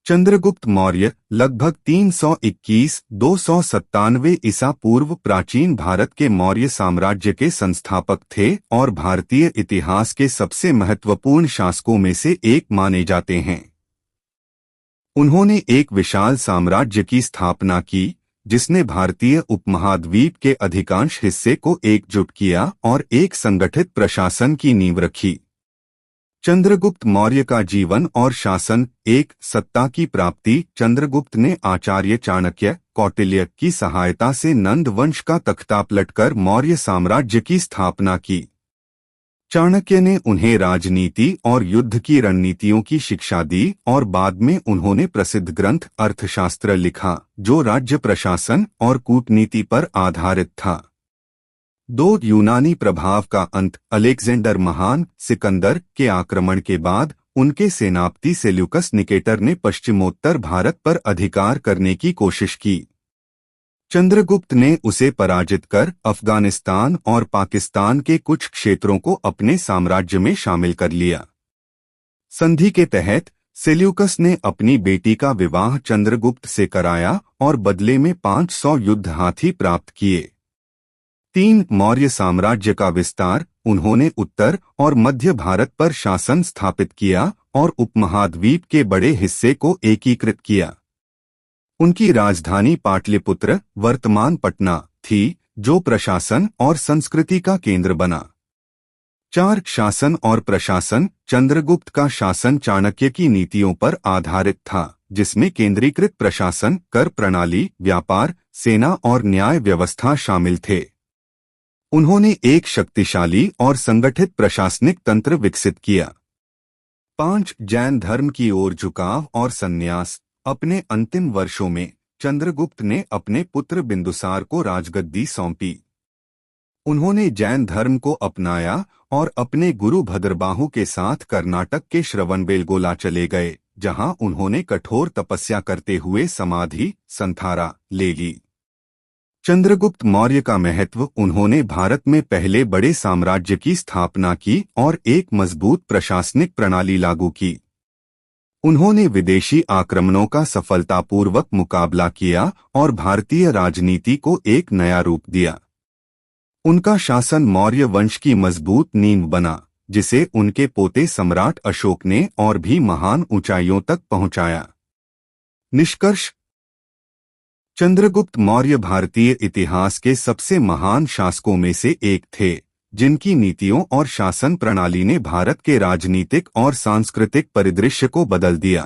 चंद्रगुप्त मौर्य लगभग 321-297 ईसा पूर्व प्राचीन भारत के मौर्य साम्राज्य के संस्थापक थे और भारतीय इतिहास के सबसे महत्वपूर्ण शासकों में से एक माने जाते हैं। उन्होंने एक विशाल साम्राज्य की स्थापना की जिसने भारतीय उपमहाद्वीप के अधिकांश हिस्से को एकजुट किया और एक संगठित प्रशासन की नींव रखी। चंद्रगुप्त मौर्य का जीवन और शासन। एक सत्ता की प्राप्ति। चंद्रगुप्त ने आचार्य चाणक्य कौटिल्य की सहायता से नंद वंश का तख्ता पलटकर मौर्य साम्राज्य की स्थापना की। चाणक्य ने उन्हें राजनीति और युद्ध की रणनीतियों की शिक्षा दी और बाद में उन्होंने प्रसिद्ध ग्रंथ अर्थशास्त्र लिखा जो राज्य प्रशासन और कूटनीति पर आधारित था। दो यूनानी प्रभाव का अंत। अलेक्जेंडर महान सिकंदर के आक्रमण के बाद उनके सेनापति सेल्यूकस निकेटर ने पश्चिमोत्तर भारत पर अधिकार करने की कोशिश की। चंद्रगुप्त ने उसे पराजित कर अफगानिस्तान और पाकिस्तान के कुछ क्षेत्रों को अपने साम्राज्य में शामिल कर लिया। संधि के तहत सेल्यूकस ने अपनी बेटी का विवाह चंद्रगुप्त से कराया और बदले में 500 युद्ध हाथी प्राप्त किए। 3 मौर्य साम्राज्य का विस्तार। उन्होंने उत्तर और मध्य भारत पर शासन स्थापित किया और उपमहाद्वीप के बड़े हिस्से को एकीकृत किया। उनकी राजधानी पाटलिपुत्र वर्तमान पटना थी जो प्रशासन और संस्कृति का केंद्र बना। 4 शासन और प्रशासन। चंद्रगुप्त का शासन चाणक्य की नीतियों पर आधारित था जिसमें केंद्रीकृत प्रशासन, कर प्रणाली, व्यापार, सेना और न्याय व्यवस्था शामिल थे। उन्होंने एक शक्तिशाली और संगठित प्रशासनिक तंत्र विकसित किया। 5 जैन धर्म की ओर झुकाव और संन्यास। अपने अंतिम वर्षों में चंद्रगुप्त ने अपने पुत्र बिंदुसार को राजगद्दी सौंपी। उन्होंने जैन धर्म को अपनाया और अपने गुरु भद्रबाहु के साथ कर्नाटक के श्रवणबेलगोला चले गए जहां उन्होंने कठोर तपस्या करते हुए समाधि संथारा ले ली। चंद्रगुप्त मौर्य का महत्व। उन्होंने भारत में पहले बड़े साम्राज्य की स्थापना की और एक मजबूत प्रशासनिक प्रणाली लागू की। उन्होंने विदेशी आक्रमणों का सफलतापूर्वक मुकाबला किया और भारतीय राजनीति को एक नया रूप दिया। उनका शासन मौर्य वंश की मजबूत नींव बना जिसे उनके पोते सम्राट अशोक ने और भी महान ऊंचाइयों तक पहुंचाया। निष्कर्ष। चंद्रगुप्त मौर्य भारतीय इतिहास के सबसे महान शासकों में से एक थे जिनकी नीतियों और शासन प्रणाली ने भारत के राजनीतिक और सांस्कृतिक परिदृश्य को बदल दिया।